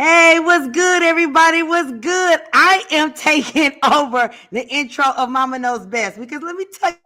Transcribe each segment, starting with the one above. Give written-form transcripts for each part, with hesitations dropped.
Hey, what's good, everybody? What's good? I am taking over the intro of Mama Knows Best because let me tell you.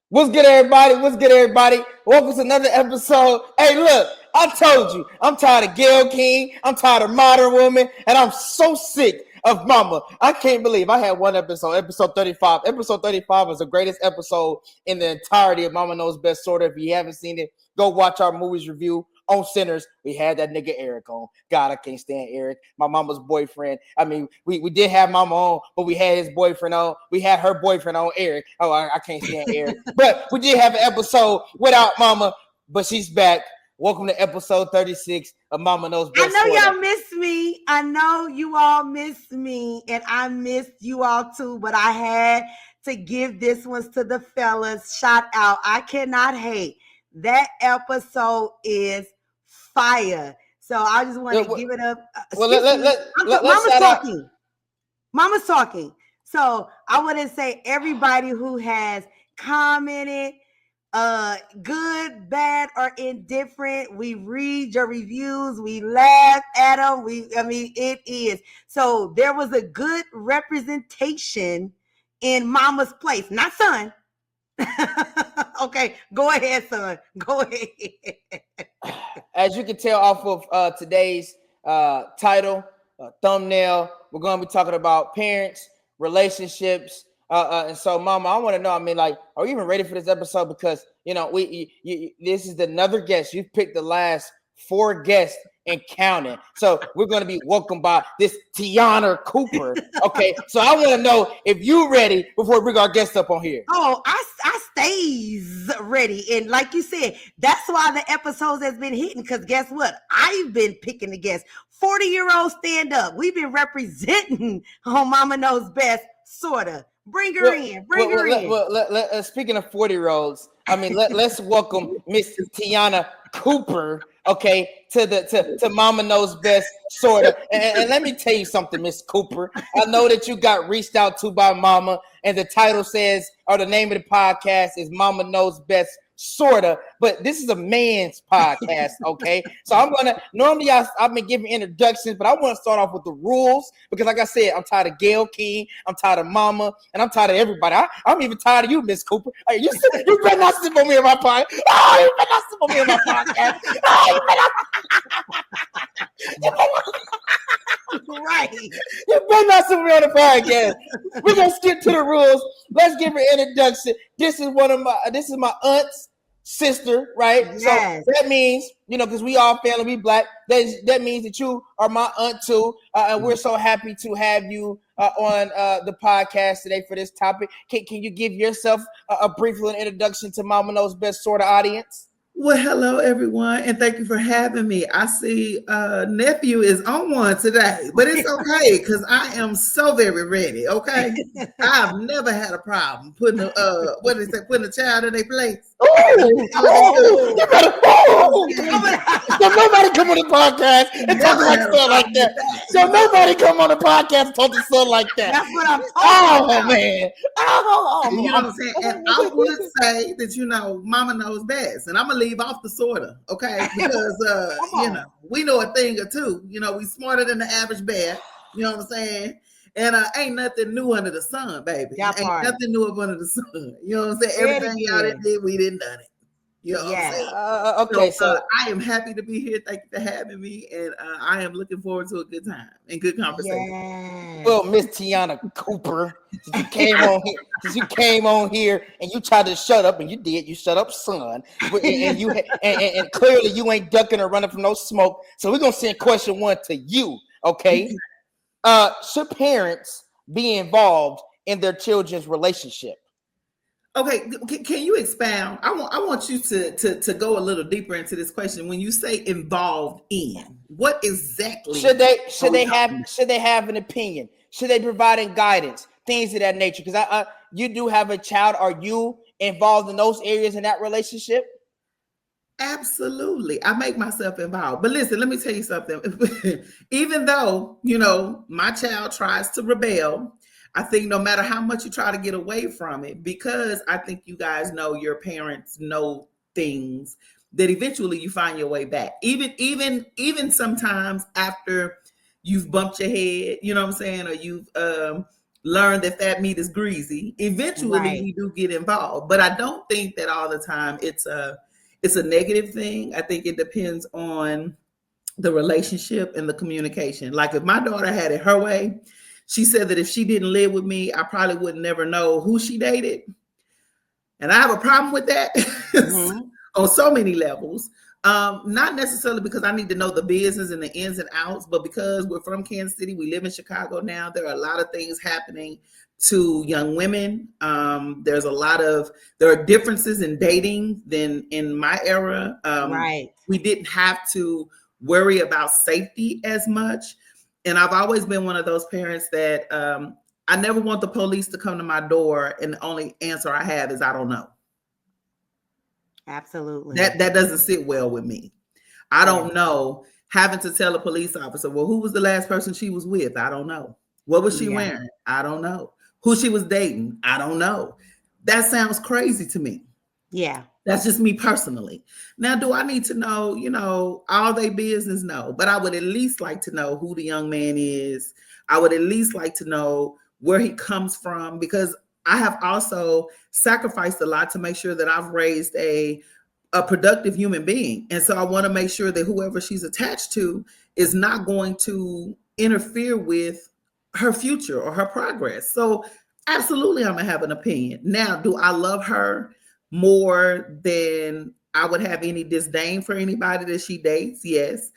What's good, everybody? What's good, everybody? Welcome to another episode. Hey, look, I told you, I'm tired of Gail King, I'm tired of Modern Woman, and I'm so sick of Mama. I can't believe I had one episode 35. Episode 35 was the greatest episode in the entirety of Mama Knows Best, Sorta. If you haven't seen it, go watch our movies review on Sinners. We had that nigga Eric on. God, I can't stand Eric. My mama's boyfriend. I mean, we did have Mama on, but we had his boyfriend on. We had her boyfriend on, Eric. Oh, I can't stand Eric. But we did have an episode without Mama, but she's back. Welcome to episode 36 of Mama Knows Best. I know y'all miss me. I know you all miss me, and I missed you all too, but I had to give this one to the fellas. Shout out. I cannot hate. That episode is fire. So I just want to give it up. Mama's talking. Mama's talking. So I want to say everybody who has commented, good, bad, or indifferent, we read your reviews, we laugh at them. It is. So there was a good representation in Mama's place, not son. Okay, go ahead, son. Go ahead. As you can tell off of today's title, thumbnail, we're going to be talking about parents, relationships, and so, Mama, I want to know. I mean, like, are you even ready for this episode? Because this is another guest. You've picked the last 4 guests and counting. So we're going to be welcomed by this Teianna Cooper. Okay, so I want to know if you're ready before we bring our guest up on here. Oh, I stays ready, and like you said, that's why the episodes has been hitting. Because guess what? I've been picking the guests. 40-year-old stand up. We've been representing on Mama Knows Best, sorta. Bring her in. Bring her in. Speaking of 40-year-olds, I mean, let's welcome Miss Teianna Cooper, okay, to Mama Knows Best, sorta. And let me tell you something, Miss Cooper. I know that you got reached out to by Mama, and the title says, or the name of the podcast is Mama Knows Best, sorta, but this is a man's podcast, okay? So normally I've been giving introductions, but I want to start off with the rules because, like I said, I'm tired of Gail King, I'm tired of Mama, and I'm tired of everybody. I'm even tired of you, Miss Cooper. Hey, you better not slip on me in my podcast. Oh, you better not slip on me in my podcast. Oh, you better not. Right. You better not sit me on the podcast. We're gonna skip to the rules. Let's give her an introduction. This is my aunt's sister, right? Yes. So that means, because we all family, we black. That means that you are my aunt too, and we're so happy to have you on the podcast today for this topic. Can you give yourself a brief little introduction to Mama Knows Best sorta audience? Well, hello, everyone, and thank you for having me. I see nephew is on one today, but it's okay because I am so very ready, okay? I've never had a problem putting putting a child in their place. So nobody come on the podcast and talk like son like that. So nobody come on the podcast and talk to son like that. That's what I'm talking about. Man. You know what I'm saying? And I would say that, Mama knows best. And I'm going to leave off the sorta, okay? Because, we know a thing or two. We smarter than the average bear. You know what I'm saying? And ain't nothing new under the sun, baby. Ain't nothing new up under the sun. You know what I'm saying? Everything y'all did, we didn't done it. You know what I'm saying? Okay, so I am happy to be here. Thank you for having me, and I am looking forward to a good time and good conversation. Yes. Well, Miss Teianna Cooper, since you came on here and you tried to shut up, and you did. You shut up, son. And clearly you ain't ducking or running from no smoke. So we're gonna send question 1 to you. Okay, should parents be involved in their children's relationship? Okay, can you expound? I want you to go a little deeper into this question. When you say involved in, what exactly should they have an opinion? Should they provide guidance? Things of that nature. Because you do have a child. Are you involved in those areas in that relationship? Absolutely. I make myself involved. But listen, let me tell you something. Even though, my child tries to rebel, I think no matter how much you try to get away from it, because I think you guys know your parents know things that eventually you find your way back. Even sometimes after you've bumped your head, you know what I'm saying, or you've learned that fat meat is greasy, eventually we do get involved. But I don't think that all the time it's a negative thing. I think it depends on the relationship and the communication. Like if my daughter had it her way, she said that if she didn't live with me, I probably would never know who she dated. And I have a problem with that on so many levels. Not necessarily because I need to know the business and the ins and outs, but because we're from Kansas City, we live in Chicago now. There are a lot of things happening to young women. There are differences in dating than in my era. We didn't have to worry about safety as much. And I've always been one of those parents that I never want the police to come to my door and the only answer I have is I don't know. Absolutely. That doesn't sit well with me. I don't know. Having to tell a police officer, well, who was the last person she was with? I don't know. What was she wearing? I don't know. Who she was dating? I don't know. That sounds crazy to me. Yeah. That's just me personally. Now, do I need to know, all their business? No, but I would at least like to know who the young man is. I would at least like to know where he comes from, because I have also sacrificed a lot to make sure that I've raised a productive human being. And so I want to make sure that whoever she's attached to is not going to interfere with her future or her progress. So absolutely, I'm going to have an opinion. Now, do I love her more than I would have any disdain for anybody that she dates? Yes.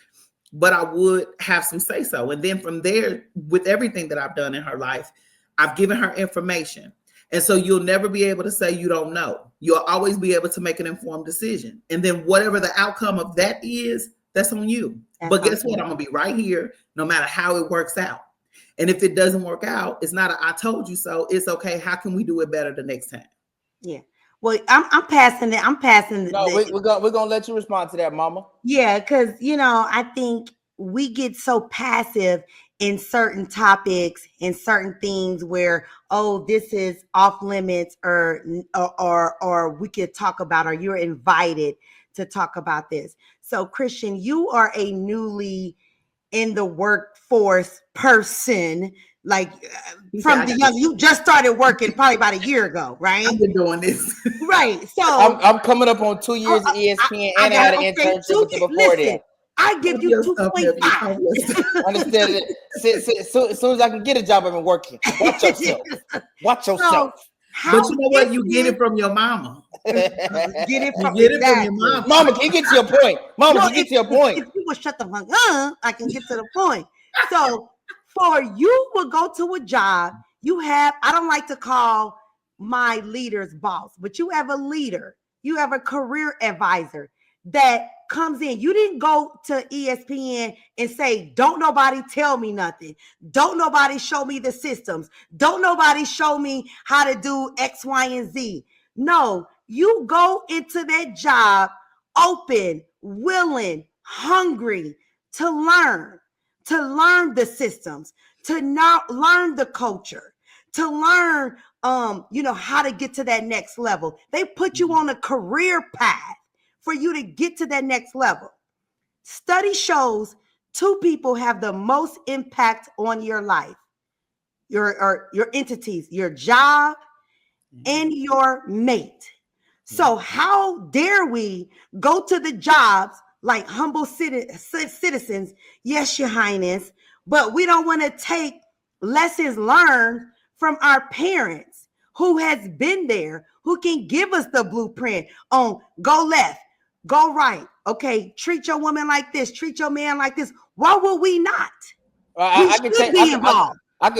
But I would have some say so. And then from there, with everything that I've done in her life, I've given her information. And so you'll never be able to say you don't know. You'll always be able to make an informed decision. And then whatever the outcome of that is, that's on you. But guess what? I'm going to be right here no matter how it works out. And if it doesn't work out, it's not I told you so. It's okay. How can we do it better the next time? Yeah. Well, I'm passing it. No, we're gonna let you respond to that, Mama. Yeah, because I think we get so passive in certain topics and certain things where, oh, this is off limits, or we could talk about, or you're invited to talk about this. So, Christian, you are a newly in the workforce person. Like from the young, you just started working probably about a year ago, right? I've been doing this, right? So I'm coming up on 2 years at ESPN, and I had an internship before that. I give you 2.5. Understand it. As soon as I can get a job, I've been working. Watch yourself. Watch yourself. But you know what? You get it from your mama. Get it from your mama. Mama, can you get to your point? Mama, can you get to your point? If you will shut the fuck up, I can get to the point. So for you will go to a job, I don't like to call my leaders boss, but you have a leader, you have a career advisor that comes in. You didn't go to ESPN and say, don't nobody tell me nothing. Don't nobody show me the systems. Don't nobody show me how to do X, Y, and Z. No, you go into that job open, willing, hungry to learn the systems, to not learn the culture, to learn, how to get to that next level. They put you on a career path for you to get to that next level. Study shows 2 people have the most impact on your life, your entities, your job and your mate. So how dare we go to the jobs like humble citizens? Yes, Your Highness, but we don't want to take lessons learned from our parents who has been there, who can give us the blueprint on go left, go right. Okay, treat your woman like this, treat your man like this. Why would we not? I can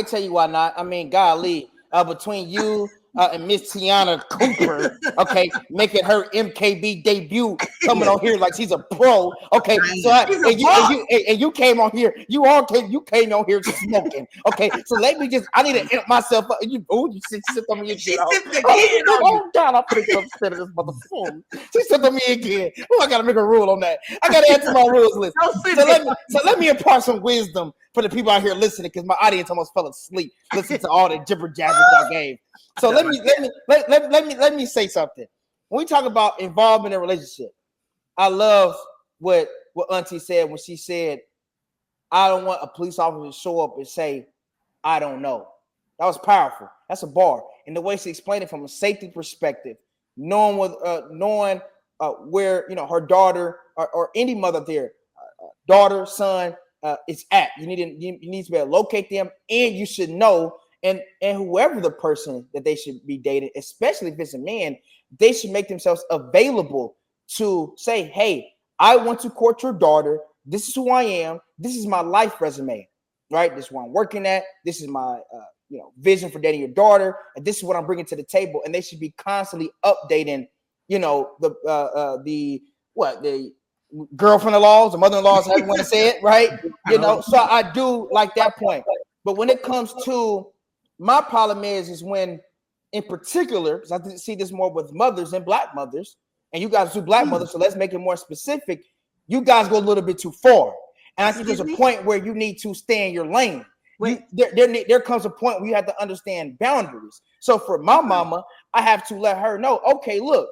tell you why not. I mean, golly, between you and Miss Teianna Cooper, okay, making her MKB debut, coming on here like she's a pro, okay. So you came on here, you came on here smoking, okay. So let me I need to amp myself up. You sit on me again. Oh God, I'm pretty upset at this motherfucker. She sit on me again. Oh, I gotta make a rule on that. I gotta add to my rules list. So let me impart some wisdom for the people out here listening, because my audience almost fell asleep listening to all the jibber jabber y'all gave. So let me say something. When we talk about involvement in a relationship, I love what Auntie said when she said, I don't want a police officer to show up and say, I don't know. That was powerful. That's a bar. And the way she explained it from a safety perspective, knowing where her daughter or any mother there, daughter, son is at. You need to be able to locate them, and you should know. And whoever the person that they should be dating, especially if it's a man, they should make themselves available to say, hey, I want to court your daughter. This is who I am. This is my life resume, right? This is where I'm working at. This is my vision for dating your daughter, and this is what I'm bringing to the table. And they should be constantly updating, the girlfriend-in-laws, the mother-in-laws, however you want to say it, right? So I do like that point. But when it comes to my problem is when, in particular, because I see this more with mothers and Black mothers, and you guys do Black mothers, so let's make it more specific. You guys go a little bit too far. And I think there's a point where you need to stay in your lane. There comes a point where you have to understand boundaries. So for my mama, I have to let her know, okay, look,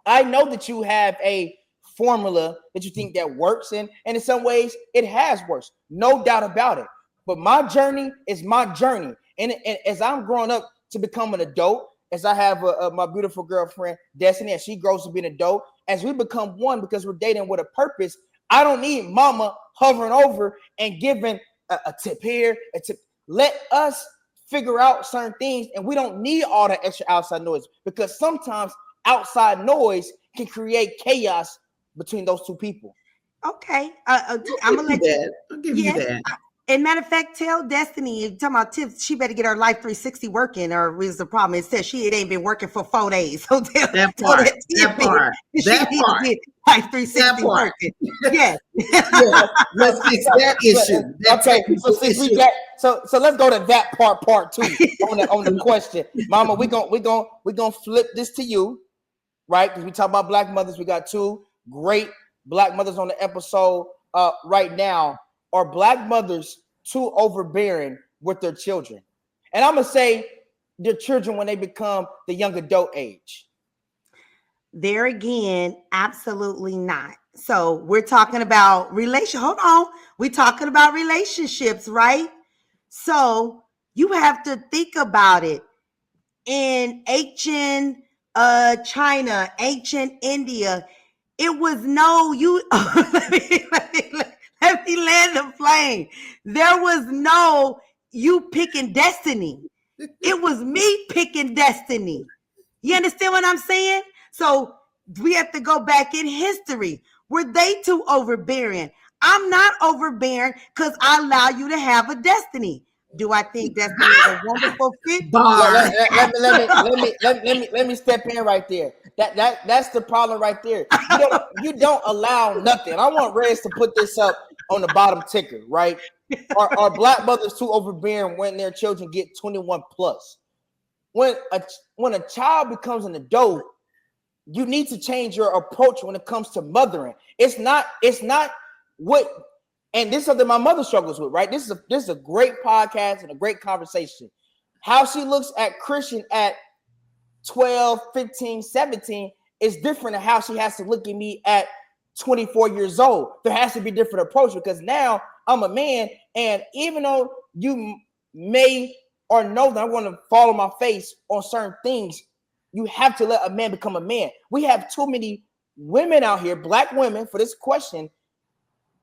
I know that you have a formula that you think that works, and in some ways it has worked, no doubt about it. But my journey is my journey. And as I'm growing up to become an adult, as I have my beautiful girlfriend, Destiny, as she grows to be an adult, as we become one because we're dating with a purpose, I don't need mama hovering over and giving a tip here, a tip. Let us figure out certain things, and we don't need all that extra outside noise, because sometimes outside noise can create chaos between those two people. Okay. I'm going to let you. I'll give you that. And matter of fact, tell Destiny, talking about tips, she better get her Life 360 working, or is the problem? It says she ain't been working for 4 days. So that part. Life 360 working. Yes. Let's fix that issue. So let's go to that part 2 on the question. Mama, we gonna flip this to you, right? Because we talk about Black mothers. We got 2 great Black mothers on the episode right now. Are Black mothers too overbearing with their children? And I'm going to say their children when they become the young adult age. There again, absolutely not. So we're talking about Hold on. We're talking about relationships, right? So you have to think about it. In ancient China, ancient India, it was let me land the plane. There was no you picking destiny. It was me picking destiny. You understand what I'm saying? So we have to go back in history. Were they too overbearing? I'm not overbearing because I allow you to have a destiny. Do I think destiny is a wonderful fit? Let me step in right there. That's the problem right there. You don't allow nothing. I want Rez to put this up on the bottom ticker, right? Are Black mothers too overbearing when their children get 21 plus? When a child becomes an adult, you need to change your approach when it comes to mothering. It's not what, and this is something my mother struggles with, right? This is a great podcast and a great conversation. How she looks at Christian at 12, 15, 17 is different than how she has to look at me at 24 years old. There has to be a different approach, because now I'm a man, and even though you may or know that I'm going to fall on my face on certain things, you have to let a man become a man. We have too many women out here, Black women, for this question,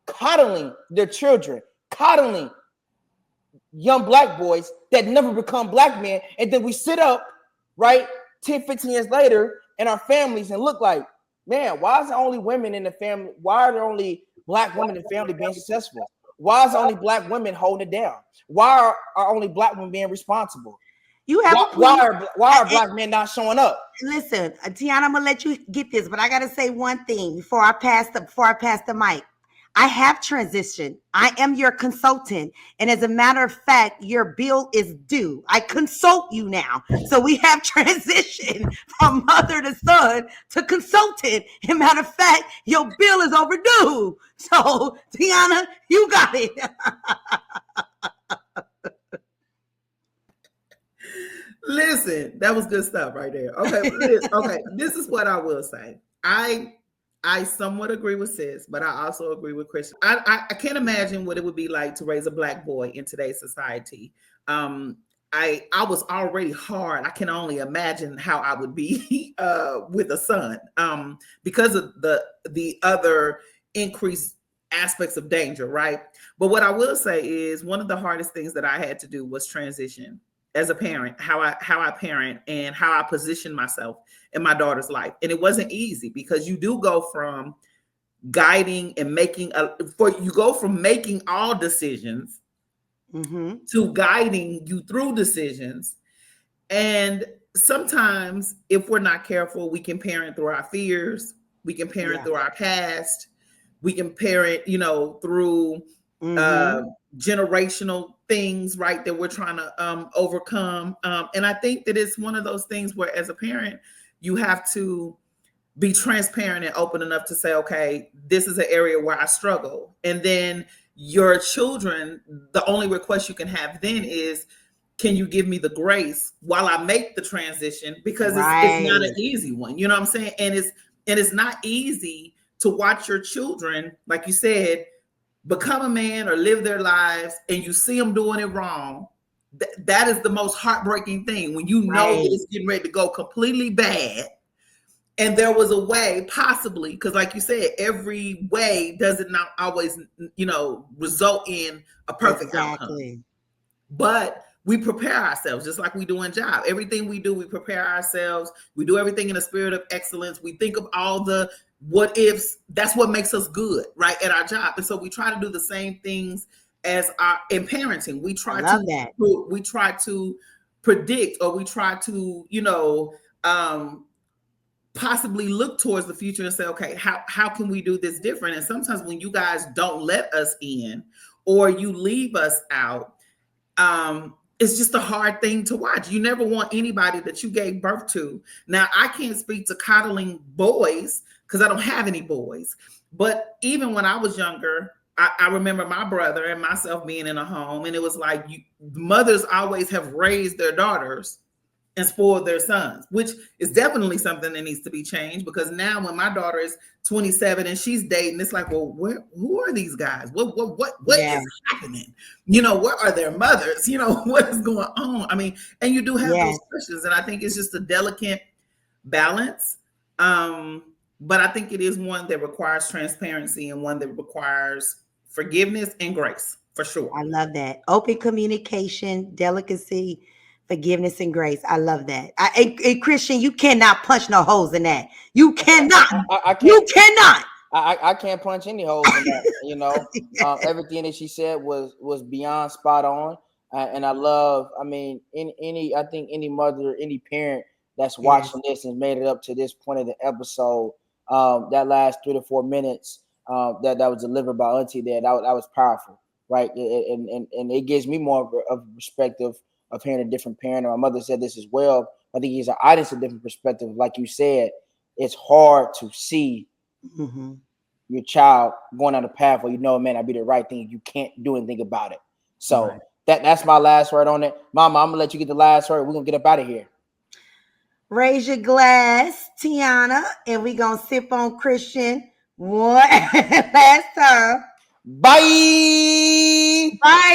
coddling their children, coddling young Black boys that never become Black men, and then we sit up, right, 10, 15 years later in our families and look like, man, why is there only women in the family? Why are there only Black women in the family being successful? Why is there only Black women holding it down? Why are only Black women being responsible? You have why are Black men not showing up? Listen, Teianna, I'm gonna let you get this, but I gotta say one thing before I pass the mic. I have transitioned. I am your consultant. And as a matter of fact, your bill is due. I consult you now. So we have transitioned from mother to son to consultant. As a matter of fact, your bill is overdue. So, Teianna, you got it. Listen, that was good stuff right there. Okay, this is what I will say. I somewhat agree with sis, but I also agree with Christian. I can't imagine what it would be like to raise a black boy in today's society. I was already hard. I can only imagine how I would be with a son, because of the other increased aspects of danger, right? But what I will say is one of the hardest things that I had to do was transition as a parent, how I parent and how I position myself in my daughter's life. And it wasn't easy because you do go from guiding and you go from making all decisions to guiding you through decisions. And sometimes if we're not careful, we can parent through our fears, we can parent through our past, we can parent, through generational things, right, that we're trying to overcome. And I think that it's one of those things where as a parent, you have to be transparent and open enough to say, okay, this is an area where I struggle. And then your children, the only request you can have then is, can you give me the grace while I make the transition? Because it's not an easy one. You know what I'm saying? And it's not easy to watch your children, like you said, become a man or live their lives and you see them doing it wrong. That is the most heartbreaking thing, when you know that it's getting ready to go completely bad. And there was a way, possibly, because like you said, every way doesn't not always, result in a perfect outcome. But we prepare ourselves just like we do in job. Everything we do, we prepare ourselves. We do everything in a spirit of excellence. We think of all the what ifs. That's what makes us good, right, at our job. And so we try to do the same things in parenting. We try to predict, or we try to, possibly look towards the future and say, okay, how can we do this different? And sometimes when you guys don't let us in or you leave us out, it's just a hard thing to watch. You never want anybody that you gave birth to. Now, I can't speak to coddling boys because I don't have any boys. But even when I was younger, I remember my brother and myself being in a home, and it was like mothers always have raised their daughters and spoiled their sons, which is definitely something that needs to be changed. Because now when my daughter is 27 and she's dating, it's like, well, who are these guys? What is happening? What are their mothers? What is going on? I mean, and you do have those questions, and I think it's just a delicate balance. But I think it is one that requires transparency and one that requires forgiveness and grace, for sure. I love that. Open communication, delicacy, forgiveness, and grace. I love that. Christian, you cannot punch no holes in that. You cannot. I can't. You cannot. I can't punch any holes in that. Everything that she said was beyond spot on. And I love, I mean, I think any mother, any parent that's watching this and made it up to this point of the episode, that last 3 to 4 minutes that was delivered by Auntie there, that was powerful, right? And it gives me more of a perspective of hearing a different parent. And my mother said this as well. I think he's an audience, a different perspective. Like you said, it's hard to see your child going on a path where it may not be the right thing. You can't do anything about it. So that's my last word on it. Mama, I'm gonna let you get the last word. We're gonna get up out of here. Raise your glass, Teianna, and we're gonna sip on Christian one last time. Bye. Bye.